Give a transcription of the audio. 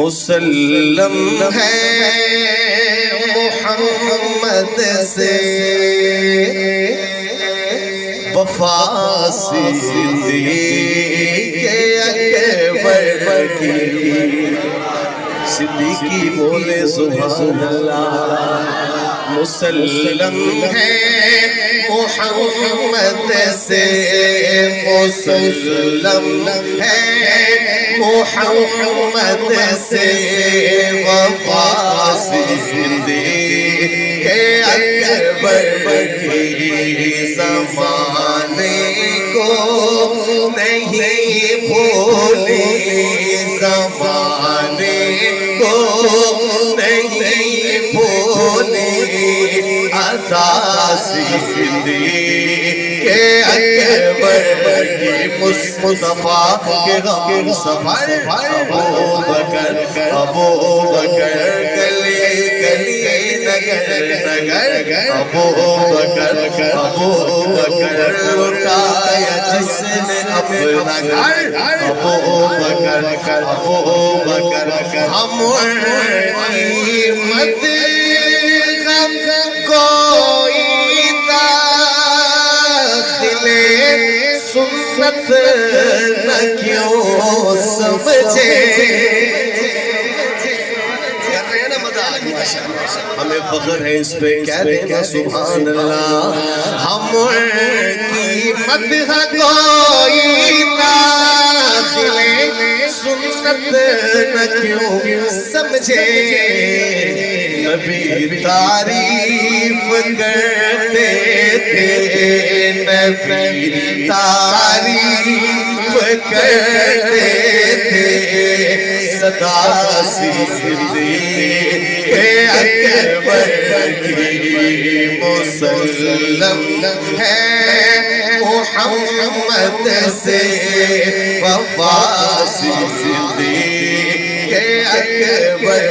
مسلم ہے محمد سے وفا صدیق اکبر کی صدیقی بولے سبحان اللہ مسلم ہے محمد سے مسلم ہے محمد سے وفا صدیق اکبر کی زمانے کو نہیں بھولی زمانے کو نہیں بھولی عطا صدیق اکبر کی مصطفیٰ کے غم سفر ابو بکر گلی گلی نگر نگر ابو بکر لٹایا جس نے اپنا گھر ابو بکر ہم قیمت کوئی داخلے سنت نہ کیوں سمجھے ہمیں فخر ہے اس پہ کہہ دینا سبحان اللہ ہم قیمت کوئی داخلے سنت نہ کیوں سمجھے نبی تعریف کرتے تھے نبی تعریف کرتے تھے صدا صدیق اکبر کی مسلم ہے محمد سے وفا صدیق اکبر